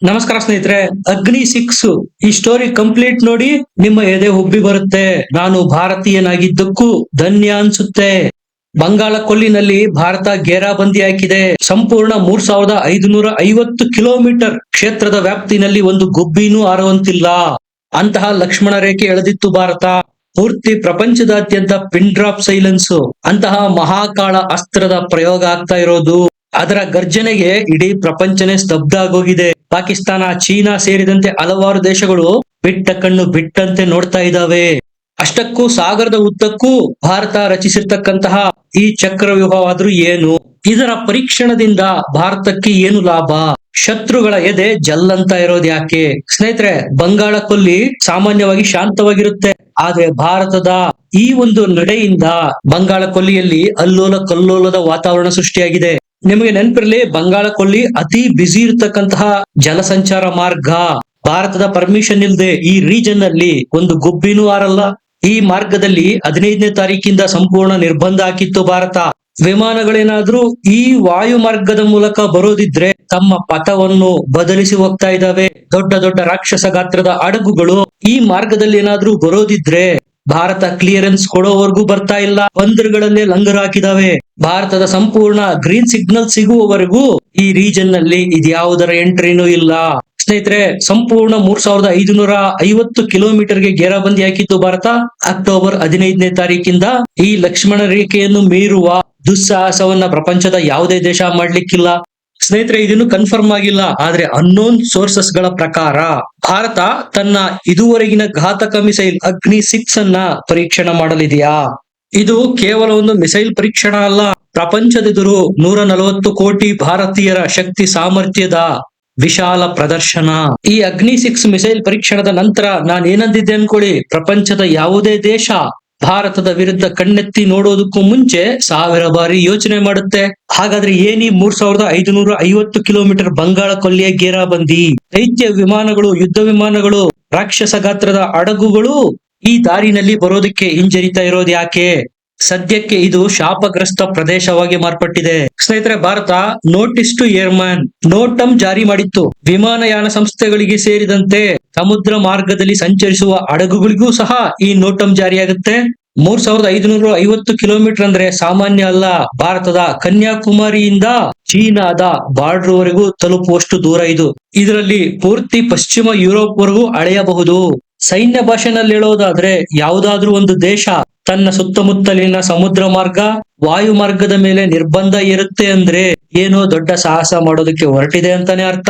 ನಮಸ್ಕಾರ ಸ್ನೇಹಿತರೆ. ಅಗ್ನಿ 6 ಈ ಸ್ಟೋರಿ ಕಂಪ್ಲೀಟ್ ನೋಡಿ ನಿಮ್ಮ ಎದೆ ಉಬ್ಬಿ ಬರುತ್ತೆ. ನಾನು ಭಾರತೀಯನಾಗಿದ್ದಕ್ಕೂ ಧನ್ಯ ಅನ್ಸುತ್ತೆ. ಬಂಗಾಳ ಕೊಲ್ಲಿನಲ್ಲಿ ಭಾರತ ಘೇರಾಬಂದಿ ಹಾಕಿದೆ. ಸಂಪೂರ್ಣ 3550 ಕಿಲೋಮೀಟರ್ ಕ್ಷೇತ್ರದ ವ್ಯಾಪ್ತಿನಲ್ಲಿ ಒಂದು ಗುಬ್ಬಿನೂ ಹಾರುವಂತಿಲ್ಲ. ಅಂತಹ ಲಕ್ಷ್ಮಣ ರೇಖೆ ಎಳೆದಿತ್ತು ಭಾರತ. ಪೂರ್ತಿ ಪ್ರಪಂಚದಾದ್ಯಂತ ಪಿನ್ ಡ್ರಾಪ್ ಸೈಲೆನ್ಸ್. ಅಂತಹ ಮಹಾಕಾಳ ಅಸ್ತ್ರದ ಪ್ರಯೋಗ ಆಗ್ತಾ ಇರೋದು. ಅದರ ಗರ್ಜನೆಗೆ ಇಡೀ ಪ್ರಪಂಚನೇ ಸ್ತಬ್ಧ ಆಗೋಗಿದೆ. ಪಾಕಿಸ್ತಾನ, ಚೀನಾ ಸೇರಿದಂತೆ ಹಲವಾರು ದೇಶಗಳು ಬಿಟ್ಟ ಕಣ್ಣು ಬಿಟ್ಟಂತೆ ನೋಡ್ತಾ ಇದ್ದಾವೆ. ಅಷ್ಟಕ್ಕೂ ಸಾಗರದ ಉದ್ದಕ್ಕೂ ಭಾರತ ರಚಿಸಿರ್ತಕ್ಕಂತಹ ಈ ಚಕ್ರವ್ಯೂಹವಾದ್ರೂ ಏನು? ಇದರ ಪರೀಕ್ಷಣದಿಂದ ಭಾರತಕ್ಕೆ ಏನು ಲಾಭ? ಶತ್ರುಗಳ ಎದೆ ಜಲ್ಲಂತ ಇರೋದು ಯಾಕೆ? ಸ್ನೇಹಿತರೆ, ಬಂಗಾಳ ಕೊಲ್ಲಿ ಸಾಮಾನ್ಯವಾಗಿ ಶಾಂತವಾಗಿರುತ್ತೆ. ಆದ್ರೆ ಭಾರತದ ಈ ಒಂದು ನಡೆಯಿಂದ ಬಂಗಾಳ ಕೊಲ್ಲಿಯಲ್ಲಿ ಅಲ್ಲೋಲ ಕಲ್ಲೋಲದ ವಾತಾವರಣ ಸೃಷ್ಟಿಯಾಗಿದೆ. ನಿಮಗೆ ನೆನಪಿರ್ಲಿ, ಬಂಗಾಳ ಕೊಲ್ಲಿ ಅತಿ ಬ್ಯುಸಿ ಇರತಕ್ಕಂತಹ ಜಲಸಂಚಾರ ಮಾರ್ಗ. ಭಾರತದ ಪರ್ಮಿಷನ್ ಇಲ್ಲದೆ ಈ ರೀಜನ್ ಅಲ್ಲಿ ಒಂದು ಗುಬ್ಬಿನೂ ಹಾರಲ್ಲ. ಈ ಮಾರ್ಗದಲ್ಲಿ 15ನೇ ತಾರೀಕಿಂದ ಸಂಪೂರ್ಣ ನಿರ್ಬಂಧ ಹಾಕಿತ್ತು ಭಾರತ. ವಿಮಾನಗಳೇನಾದ್ರೂ ಈ ವಾಯು ಮಾರ್ಗದ ಮೂಲಕ ಬರೋದಿದ್ರೆ ತಮ್ಮ ಪಥವನ್ನು ಬದಲಿಸಿ ಹೋಗ್ತಾ ಇದ್ದಾವೆ. ದೊಡ್ಡ ದೊಡ್ಡ ರಾಕ್ಷಸ ಗಾತ್ರದ ಹಡಗುಗಳು ಈ ಮಾರ್ಗದಲ್ಲಿ ಏನಾದ್ರೂ ಬರೋದಿದ್ರೆ ಭಾರತ ಕ್ಲಿಯರೆನ್ಸ್ ಕೊಡೋವರೆಗೂ ಬರ್ತಾ ಇಲ್ಲ. ಬಂದರುಗಳಲ್ಲೇ ಲಂಗರ್ ಹಾಕಿದಾವೆ. ಭಾರತದ ಸಂಪೂರ್ಣ ಗ್ರೀನ್ ಸಿಗ್ನಲ್ ಸಿಗುವವರೆಗೂ ಈ ರೀಜನ್ ನಲ್ಲಿ ಇದ್ಯಾವುದರ ಎಂಟ್ರಿನೂ ಇಲ್ಲ. ಸ್ನೇಹಿತರೆ, ಸಂಪೂರ್ಣ 3550 ಕಿಲೋಮೀಟರ್ಗೆ ಘೇರಾಬಂದಿ ಹಾಕಿತ್ತು ಭಾರತ. ಅಕ್ಟೋಬರ್ 15ನೇ ತಾರೀಕಿಂದ ಈ ಲಕ್ಷ್ಮಣ ರೇಖೆಯನ್ನು ಮೀರುವ ದುಸ್ಸಾಹಸವನ್ನ ಪ್ರಪಂಚದ ಯಾವುದೇ ದೇಶ ಮಾಡ್ಲಿಕ್ಕಿಲ್ಲ. ಸ್ನೇಹಿತರೆ, ಇದನ್ನು ಕನ್ಫರ್ಮ್ ಆಗಿಲ್ಲ. ಆದ್ರೆ ಅನ್ನೋನ್ ಸೋರ್ಸಸ್ ಗಳ ಪ್ರಕಾರ ಭಾರತ ತನ್ನ ಇದುವರೆಗಿನ ಘಾತಕ ಮಿಸೈಲ್ ಅಗ್ನಿ 6 ಅನ್ನ ಪರೀಕ್ಷಣೆ ಮಾಡಲಿದೆಯಾ? ಇದು ಕೇವಲ ಒಂದು ಮಿಸೈಲ್ ಪರೀಕ್ಷಣ ಅಲ್ಲ, ಪ್ರಪಂಚದೆದುರು 140 ಕೋಟಿ ಭಾರತೀಯರ ಶಕ್ತಿ ಸಾಮರ್ಥ್ಯದ ವಿಶಾಲ ಪ್ರದರ್ಶನ. ಈ ಅಗ್ನಿ 6 ಮಿಸೈಲ್ ಪರೀಕ್ಷಣದ ನಂತರ ನಾನು ಏನಂದಿದ್ದೆ ಅನ್ಕೊಳ್ಳಿ, ಪ್ರಪಂಚದ ಯಾವುದೇ ದೇಶ ಭಾರತದ ವಿರುದ್ಧ ಕಣ್ಣೆತ್ತಿ ನೋಡೋದಕ್ಕೂ ಮುಂಚೆ 1000 ಬಾರಿ ಯೋಚನೆ ಮಾಡುತ್ತೆ. ಹಾಗಾದ್ರೆ ಏನಿ 3550 ಕಿಲೋಮೀಟರ್ ಬಂಗಾಳ ಕೊಲ್ಲಿಯ ಘೇರಾಬಂದಿ? ದೈತ್ಯ ವಿಮಾನಗಳು, ಯುದ್ಧ ವಿಮಾನಗಳು, ರಾಕ್ಷಸ ಗಾತ್ರದ ಹಡಗುಗಳು ಈ ದಾರಿನಲ್ಲಿ ಬರೋದಕ್ಕೆ ಹಿಂಜರಿತಾ ಇರೋದು ಯಾಕೆ? ಸದ್ಯಕ್ಕೆ ಇದು ಶಾಪಗ್ರಸ್ತ ಪ್ರದೇಶವಾಗಿ ಮಾರ್ಪಟ್ಟಿದೆ. ಸ್ನೇಹಿತರೆ, ಭಾರತ ನೋಟಿಸ್ ಟು ಏರ್ಮ್ಯಾನ್ ನೋಟಂ ಜಾರಿ ಮಾಡಿತ್ತು. ವಿಮಾನಯಾನ ಸಂಸ್ಥೆಗಳಿಗೆ ಸೇರಿದಂತೆ ಸಮುದ್ರ ಮಾರ್ಗದಲ್ಲಿ ಸಂಚರಿಸುವ ಹಡಗುಗಳಿಗೂ ಸಹ ಈ ನೋಟಂ ಜಾರಿಯಾಗುತ್ತೆ. 3550 ಕಿಲೋಮೀಟರ್ ಅಂದ್ರೆ ಸಾಮಾನ್ಯ ಅಲ್ಲ. ಭಾರತದ ಕನ್ಯಾಕುಮಾರಿಯಿಂದ ಚೀನಾದ ಬಾರ್ಡರ್ ವರೆಗೂ ತಲುಪುವಷ್ಟು ದೂರ ಇದು. ಇದರಲ್ಲಿ ಪೂರ್ತಿ ಪಶ್ಚಿಮ ಯುರೋಪ್ ವರೆಗೂ ಅಳೆಯಬಹುದು. ಸೈನ್ಯ ಭಾಷೆನಲ್ಲಿ ಹೇಳೋದಾದ್ರೆ, ಯಾವುದಾದ್ರೂ ಒಂದು ದೇಶ ತನ್ನ ಸುತ್ತಮುತ್ತಲಿನ ಸಮುದ್ರ ಮಾರ್ಗ, ವಾಯು ಮಾರ್ಗದ ಮೇಲೆ ನಿರ್ಬಂಧ ಇರುತ್ತೆ ಅಂದ್ರೆ ಏನೋ ದೊಡ್ಡ ಸಾಹಸ ಮಾಡೋದಕ್ಕೆ ಹೊರಟಿದೆ ಅಂತಾನೆ ಅರ್ಥ.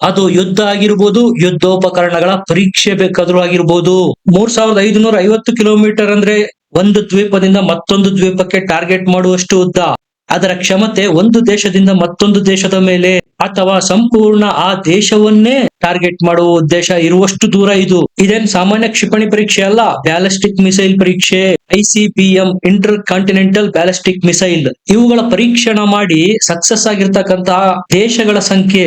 ಅದು ಯುದ್ಧ ಆಗಿರ್ಬೋದು, ಯುದ್ಧೋಪಕರಣಗಳ ಪರೀಕ್ಷೆ ಬೇಕಾದ್ರೂ ಆಗಿರ್ಬೋದು. 3550 ಕಿಲೋಮೀಟರ್ ಅಂದ್ರೆ ಒಂದು ದ್ವೀಪದಿಂದ ಮತ್ತೊಂದು ದ್ವೀಪಕ್ಕೆ ಟಾರ್ಗೆಟ್ ಮಾಡುವಷ್ಟು ಉದ್ದ. ಅದರ ಕ್ಷಮತೆ ಒಂದು ದೇಶದಿಂದ ಮತ್ತೊಂದು ದೇಶದ ಮೇಲೆ ಅಥವಾ ಸಂಪೂರ್ಣ ಆ ದೇಶವನ್ನೇ ಟಾರ್ಗೆಟ್ ಮಾಡುವ ಉದ್ದೇಶ ಇರುವಷ್ಟು ದೂರ ಇದು. ಇದೇನ್ ಸಾಮಾನ್ಯ ಕ್ಷಿಪಣಿ ಪರೀಕ್ಷೆ ಅಲ್ಲ, ಬ್ಯಾಲಿಸ್ಟಿಕ್ ಮಿಸೈಲ್ ಪರೀಕ್ಷೆ. ICBM inter continental ballistic missile ಇವುಗಳ ಪರೀಕ್ಷಣ ಮಾಡಿ ಸಕ್ಸಸ್ ಆಗಿರ್ತಕ್ಕಂತಹ ದೇಶಗಳ ಸಂಖ್ಯೆ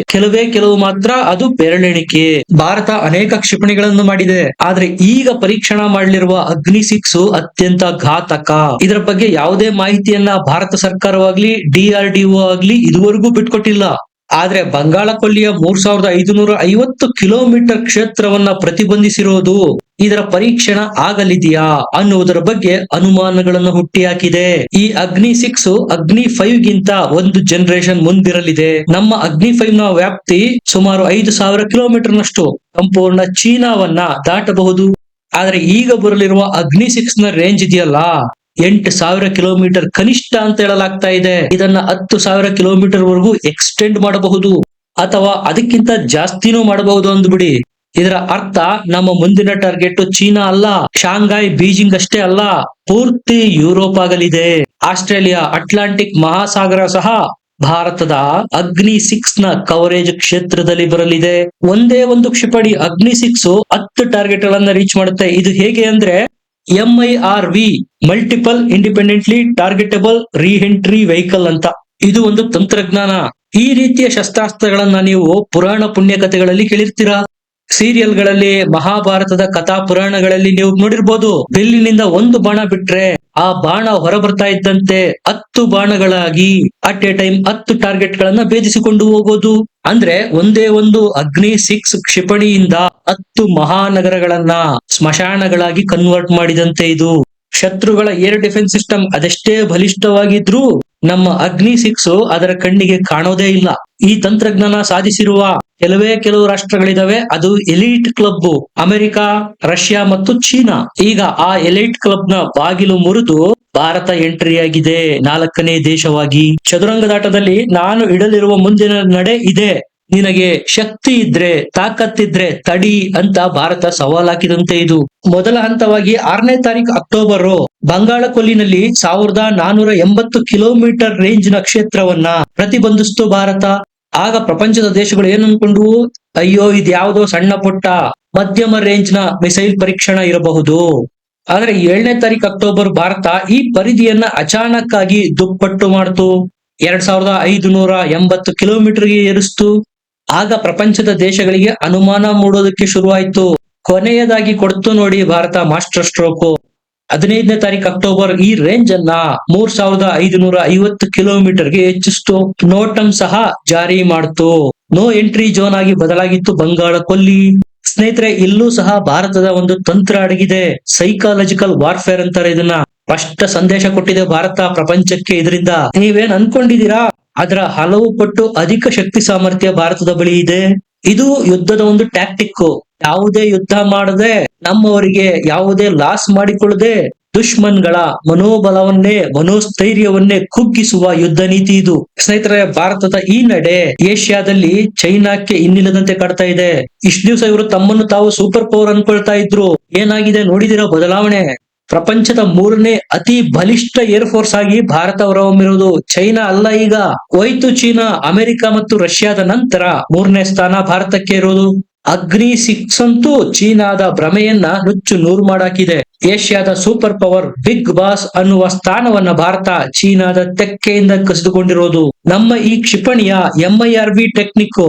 ಕೆಲವು ಮಾತ್ರ, ಅದು ಬೆರಳೆಣಿಕೆ. ಭಾರತ ಅನೇಕ ಕ್ಷಿಪಣಿಗಳನ್ನು ಮಾಡಿದೆ, ಆದ್ರೆ ಈಗ ಪರೀಕ್ಷಣಾ ಮಾಡಲಿರುವ ಅಗ್ನಿ 6 ಅತ್ಯಂತ ಘಾತಕ. ಇದರ ಬಗ್ಗೆ ಯಾವುದೇ ಮಾಹಿತಿಯನ್ನ ಭಾರತ ಸರ್ಕಾರವಾಗ್ಲಿ DRDO ಆಗ್ಲಿ ಇದುವರೆಗೂ ಬಿಟ್ಕೊಟ್ಟಿಲ್ಲ. ಆದ್ರೆ ಬಂಗಾಳ ಕೊಲ್ಲಿಯ 3550 ಕಿಲೋಮೀಟರ್ ಕ್ಷೇತ್ರವನ್ನ ಪ್ರತಿಬಂಧಿಸಿರೋದು ಇದರ ಪರೀಕ್ಷಣ ಆಗಲಿದೆಯಾ ಅನ್ನುವುದರ ಬಗ್ಗೆ ಅನುಮಾನಗಳನ್ನು ಹುಟ್ಟಿಹಾಕಿದೆ. ಈ ಅಗ್ನಿ 6 ಅಗ್ನಿ 5 ಗಿಂತ ಒಂದು ಜನರೇಷನ್ ಮುಂದಿರಲಿದೆ. ನಮ್ಮ ಅಗ್ನಿ 5 ನ ವ್ಯಾಪ್ತಿ ಸುಮಾರು 5000 ಕಿಲೋಮೀಟರ್ ನಷ್ಟು ಸಂಪೂರ್ಣ ಚೀನಾವನ್ನ ದಾಟಬಹುದು. ಆದ್ರೆ ಈಗ ಬರಲಿರುವ ಅಗ್ನಿ 6 ನ ರೇಂಜ್ ಇದೆಯಲ್ಲ, 8000 ಕಿಲೋಮೀಟರ್ ಕನಿಷ್ಠ ಅಂತ ಹೇಳಲಾಗ್ತಾ ಇದೆ. ಇದನ್ನ 10,000 ಕಿಲೋಮೀಟರ್ ವರೆಗೂ ಎಕ್ಸ್ಟೆಂಡ್ ಮಾಡಬಹುದು ಅಥವಾ ಅದಕ್ಕಿಂತ ಜಾಸ್ತಿನೂ ಮಾಡಬಹುದು ಅಂದ್ಬಿಡಿ. ಇದರ ಅರ್ಥ ನಮ್ಮ ಮುಂದಿನ ಟಾರ್ಗೆಟ್ ಚೀನಾ ಅಲ್ಲ, ಶಾಂಘೈ, ಬೀಜಿಂಗ್ ಅಷ್ಟೇ ಅಲ್ಲ, ಪೂರ್ತಿ ಯುರೋಪ್ ಆಗಲಿದೆ. ಆಸ್ಟ್ರೇಲಿಯಾ, ಅಟ್ಲಾಂಟಿಕ್ ಮಹಾಸಾಗರ ಸಹ ಭಾರತದ ಅಗ್ನಿ 6 ನ ಕವರೇಜ್ ಕ್ಷೇತ್ರದಲ್ಲಿ ಬರಲಿದೆ. ಒಂದೇ ಒಂದು ಕ್ಷಿಪಣಿ ಅಗ್ನಿ 6 10 ಟಾರ್ಗೆಟ್ ಗಳನ್ನ ರೀಚ್ ಮಾಡುತ್ತೆ. ಇದು ಹೇಗೆ ಅಂದ್ರೆ MIRV multiple independently targetable reentry vehicle ಅಂತ. ಇದು ಒಂದು ತಂತ್ರಜ್ಞಾನ. ಈ ರೀತಿಯ ಶಸ್ತ್ರಾಸ್ತ್ರಗಳನ್ನ ನೀವು ಪುರಾಣ ಪುಣ್ಯ ಕಥೆಗಳಲ್ಲಿ ಕೇಳಿರ್ತೀರಾ. ಸೀರಿಯಲ್ಗಳಲ್ಲಿ, ಮಹಾಭಾರತದ ಕಥಾ ಪುರಾಣಗಳಲ್ಲಿ ನೀವು ನೋಡಿರ್ಬೋದು, ಬಿಲ್ಲಿನಿಂದ ಒಂದು ಬಾಣ ಬಿಟ್ರೆ ಆ ಬಾಣ ಹೊರಬರ್ತಾ ಇದ್ದಂತೆ 10 ಬಾಣಗಳಾಗಿ ಅಟ್ ಎ ಟೈಮ್ 10 ಟಾರ್ಗೆಟ್ ಗಳನ್ನ ಭೇದಿಸಿಕೊಂಡು ಹೋಗೋದು. ಅಂದ್ರೆ ಒಂದೇ ಒಂದು ಅಗ್ನಿ 6 ಕ್ಷಿಪಣಿಯಿಂದ 10 ಮಹಾನಗರಗಳನ್ನ ಸ್ಮಶಾನಗಳಾಗಿ ಕನ್ವರ್ಟ್ ಮಾಡಿದಂತೆ ಇದು. ಶತ್ರುಗಳ ಏರ್ ಡಿಫೆನ್ಸ್ ಸಿಸ್ಟಮ್ ಅದೆಷ್ಟೇ ಬಲಿಷ್ಠವಾಗಿದ್ರೂ ನಮ್ಮ ಅಗ್ನಿ 6 ಅದರ ಕಣ್ಣಿಗೆ ಕಾಣೋದೇ ಇಲ್ಲ. ಈ ತಂತ್ರಜ್ಞಾನ ಸಾಧಿಸಿರುವ ಕೆಲವು ರಾಷ್ಟ್ರಗಳಿದಾವೆ. ಅದು ಎಲೈಟ್ ಕ್ಲಬ್ ಅಮೆರಿಕ, ರಷ್ಯಾ ಮತ್ತು ಚೀನಾ. ಈಗ ಆ ಎಲೈಟ್ ಕ್ಲಬ್ ನ ಬಾಗಿಲು ಮುರಿದು ಭಾರತ ಎಂಟ್ರಿ ಆಗಿದೆ 4ನೇ ದೇಶವಾಗಿ. ಚದುರಂಗದಾಟದಲ್ಲಿ ನಾನು ಇಡಲಿರುವ ಮುಂದಿನ ನಡೆ ಇದೆ, ನಿನಗೆ ಶಕ್ತಿ ಇದ್ರೆ, ತಾಕತ್ತಿದ್ರೆ ತಡಿ ಅಂತ ಭಾರತ ಸವಾಲಾಕಿದಂತೆ ಇದು. ಮೊದಲ ಹಂತವಾಗಿ 6ನೇ ತಾರೀಕು ಅಕ್ಟೋಬರ್ ಬಂಗಾಳ ಕೊಲ್ಲಿನಲ್ಲಿ 1480 ಕಿಲೋಮೀಟರ್ ರೇಂಜ್ ನ ಕ್ಷೇತ್ರವನ್ನ ಪ್ರತಿಬಂಧಿಸ್ತು ಭಾರತ. ಆಗ ಪ್ರಪಂಚದ ದೇಶಗಳು ಏನ್ ಅನ್ಕೊಂಡ್ವು, ಅಯ್ಯೋ ಇದ್ಯಾವುದೋ ಸಣ್ಣ ಪುಟ್ಟ ಮಧ್ಯಮ ರೇಂಜ್ ನ ಮಿಸೈಲ್ ಪರೀಕ್ಷಣ ಇರಬಹುದು. ಆದ್ರೆ 7ನೇ ತಾರೀಕು ಅಕ್ಟೋಬರ್ ಭಾರತ ಈ ಪರಿಧಿಯನ್ನ ಅಚಾನಕ್ ಆಗಿ ದುಪ್ಪಟ್ಟು ಮಾಡ್ತು. 2580 ಕಿಲೋಮೀಟರ್ಗೆ ಏರಿಸ್ತು. ಆಗ ಪ್ರಪಂಚದ ದೇಶಗಳಿಗೆ ಅನುಮಾನ ಮೂಡೋದಕ್ಕೆ ಶುರುವಾಯ್ತು. ಕೊನೆಯದಾಗಿ ಕೊಡ್ತು ನೋಡಿ ಭಾರತ ಮಾಸ್ಟರ್ ಸ್ಟ್ರೋಕ್. 15ನೇ ತಾರೀಕು ಅಕ್ಟೋಬರ್ ಈ ರೇಂಜ್ ಅನ್ನ 3550 ಕಿಲೋಮೀಟರ್ಗೆ ಹೆಚ್ಚಿಸ್ತು. ನೋಟಂ ಸಹ ಜಾರಿ ಮಾಡ್ತು. ನೋ ಎಂಟ್ರಿ ಝೋನ್ ಆಗಿ ಬದಲಾಗಿತ್ತು ಬಂಗಾಳ ಕೊಲ್ಲಿ. ಸ್ನೇಹಿತರೆ, ಇಲ್ಲೂ ಸಹ ಭಾರತದ ಒಂದು ತಂತ್ರ ಅಡಗಿದೆ. ಸೈಕಾಲಜಿಕಲ್ ವಾರ್ಫೇರ್ ಅಂತಾರೆ ಇದನ್ನ. ಸ್ಪಷ್ಟ ಸಂದೇಶ ಕೊಟ್ಟಿದೆ ಭಾರತ ಪ್ರಪಂಚಕ್ಕೆ. ಇದರಿಂದ ನೀವೇನ್ ಅನ್ಕೊಂಡಿದೀರಾ, ಅದರ ಹಲವು ಪಟ್ಟು ಅಧಿಕ ಶಕ್ತಿ ಸಾಮರ್ಥ್ಯ ಭಾರತದ ಬಳಿ ಇದೆ. ಇದು ಯುದ್ಧದ ಒಂದು ಟ್ಯಾಕ್ಟಿಕ್. ಯಾವುದೇ ಯುದ್ಧ ಮಾಡದೆ, ನಮ್ಮವರಿಗೆ ಯಾವುದೇ ಲಾಸ್ ಮಾಡಿಕೊಳ್ಳದೆ ದುಶ್ಮನ್ಗಳ ಮನೋಬಲವನ್ನೇ, ಮನೋಸ್ಥೈರ್ಯವನ್ನೇ ಕುಗ್ಗಿಸುವ ಯುದ್ಧ ನೀತಿ ಇದು. ಸ್ನೇಹಿತರೆ, ಭಾರತದ ಈ ನಡೆ ಏಷ್ಯಾದಲ್ಲಿ ಚೈನಾಕ್ಕೆ ಇನ್ನಿಲ್ಲದಂತೆ ಕಾಡ್ತಾ ಇದೆ. ಇಷ್ಟು ದಿವಸ ಇವರು ತಮ್ಮನ್ನು ತಾವು ಸೂಪರ್ ಪವರ್ ಅನ್ಕೊಳ್ತಾ ಇದ್ರು. ಏನಾಗಿದೆ ನೋಡಿದಿರೋ ಬದಲಾವಣೆ. ಪ್ರಪಂಚದ 3ನೇ ಅತಿ ಬಲಿಷ್ಠ ಏರ್ ಫೋರ್ಸ್ ಆಗಿ ಭಾರತ ಹೊರಹೊಮ್ಮಿರುವುದು. ಚೈನಾ ಅಲ್ಲ, ಈಗ ಹೋಯ್ತು ಚೀನಾ. ಅಮೆರಿಕ ಮತ್ತು ರಷ್ಯಾದ ನಂತರ 3ನೇ ಸ್ಥಾನ ಭಾರತಕ್ಕೆ ಇರುವುದು. ಅಗ್ನಿ 6 ಅಂತೂ ಚೀನಾದ ಭ್ರಮೆಯನ್ನ ನುಚ್ಚು ನೂರು ಮಾಡಾಕಿದೆ. ಏಷ್ಯಾದ ಸೂಪರ್ ಪವರ್, ಬಿಗ್ ಬಾಸ್ ಅನ್ನುವ ಸ್ಥಾನವನ್ನ ಭಾರತ ಚೀನಾದ ತೆಕ್ಕೆಯಿಂದ ಕಸಿದುಕೊಂಡಿರೋದು. ನಮ್ಮ ಈ ಕ್ಷಿಪಣಿಯ MIRV ಟೆಕ್ನಿಕ್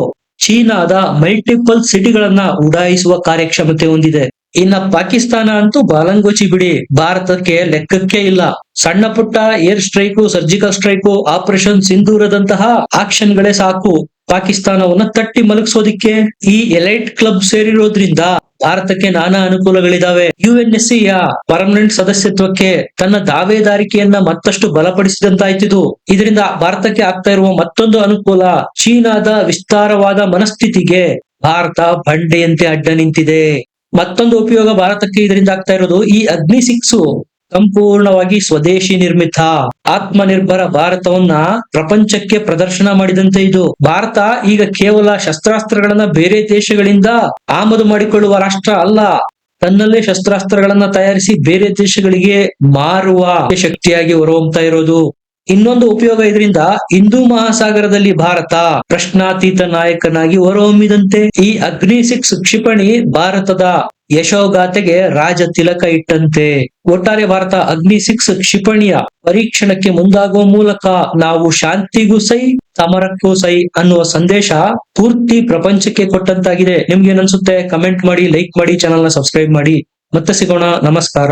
ಚೀನಾದ ಮಲ್ಟಿಪಲ್ ಸಿಟಿಗಳನ್ನ ಉಡಾಯಿಸುವ ಕಾರ್ಯಕ್ಷಮತೆ ಹೊಂದಿದೆ. ಇನ್ನ ಪಾಕಿಸ್ತಾನ ಅಂತೂ ಬಾಲಂಗೋಚಿ ಬಿಡಿ, ಭಾರತಕ್ಕೆ ಲೆಕ್ಕಕ್ಕೆ ಇಲ್ಲ. ಸಣ್ಣ ಪುಟ್ಟ air strike, surgical strike, operation ಸಿಂಧೂರದಂತಹ ಆಕ್ಷನ್ ಗಳೇ ಸಾಕು ಪಾಕಿಸ್ತಾನವನ್ನ ತಟ್ಟಿ ಮಲಗಿಸೋದಿಕ್ಕೆ. ಈ ಎಲೈಟ್ ಕ್ಲಬ್ ಸೇರಿರೋದ್ರಿಂದ ಭಾರತಕ್ಕೆ ನಾನಾ ಅನುಕೂಲಗಳಿದಾವೆ. UNSC ಪರ್ಮನೆಂಟ್ ಸದಸ್ಯತ್ವಕ್ಕೆ ತನ್ನ ದಾವೇದಾರಿಕೆಯನ್ನ ಮತ್ತಷ್ಟು ಬಲಪಡಿಸಿದಂತಾಯ್ತಿದು. ಇದರಿಂದ ಭಾರತಕ್ಕೆ ಆಗ್ತಾ ಇರುವ ಮತ್ತೊಂದು ಅನುಕೂಲ, ಚೀನಾದ ವಿಸ್ತಾರವಾದ ಮನಸ್ಥಿತಿಗೆ ಭಾರತ ಬಂಡೆಯಂತೆ ಅಡ್ಡ ನಿಂತಿದೆ. ಮತ್ತೊಂದು ಉಪಯೋಗ ಭಾರತಕ್ಕೆ ಇದರಿಂದ ಆಗ್ತಾ ಇರೋದು, ಈ ಅಗ್ನಿ 6 ಸಂಪೂರ್ಣವಾಗಿ ಸ್ವದೇಶಿ ನಿರ್ಮಿತ. ಆತ್ಮನಿರ್ಭರ ಭಾರತವನ್ನ ಪ್ರಪಂಚಕ್ಕೆ ಪ್ರದರ್ಶನ ಮಾಡಿದಂತೆ ಇದು. ಭಾರತ ಈಗ ಕೇವಲ ಶಸ್ತ್ರಾಸ್ತ್ರಗಳನ್ನ ಬೇರೆ ದೇಶಗಳಿಂದ ಆಮದು ಮಾಡಿಕೊಳ್ಳುವ ರಾಷ್ಟ್ರ ಅಲ್ಲ, ತನ್ನಲ್ಲೇ ಶಸ್ತ್ರಾಸ್ತ್ರಗಳನ್ನ ತಯಾರಿಸಿ ಬೇರೆ ದೇಶಗಳಿಗೆ ಮಾರುವ ಶಕ್ತಿಯಾಗಿ ಹೊರಹೊಮ್ತಾ ಇರೋದು. ಇನ್ನೊಂದು ಉಪಯೋಗ ಇದರಿಂದ, ಹಿಂದೂ ಮಹಾಸಾಗರದಲ್ಲಿ ಭಾರತ ಪ್ರಶ್ನಾತೀತ ನಾಯಕನಾಗಿ ಹೊರಹೊಮ್ಮಿದಂತೆ. ಈ ಅಗ್ನಿ 6 ಕ್ಷಿಪಣಿ ಭಾರತದ ಯಶೋಗಾಥೆಗೆ ರಾಜ ತಿಲಕ ಇಟ್ಟಂತೆ. ಒಟ್ಟಾರೆ ಭಾರತ ಅಗ್ನಿ 6 ಕ್ಷಿಪಣಿಯ ಪರೀಕ್ಷಣಕ್ಕೆ ಮುಂದಾಗುವ ಮೂಲಕ ನಾವು ಶಾಂತಿಗೂ ಸೈ, ಸಮರಕ್ಕೂ ಸೈ ಅನ್ನುವ ಸಂದೇಶ ಪೂರ್ತಿ ಪ್ರಪಂಚಕ್ಕೆ ಕೊಟ್ಟಂತಾಗಿದೆ. ನಿಮ್ಗೆ ಏನ್ ಅನ್ಸುತ್ತೆ? ಕಮೆಂಟ್ ಮಾಡಿ, ಲೈಕ್ ಮಾಡಿ, ಚಾನಲ್ ನ ಸಬ್ಸ್ಕ್ರೈಬ್ ಮಾಡಿ. ಮತ್ತೆ ಸಿಗೋಣ. ನಮಸ್ಕಾರ.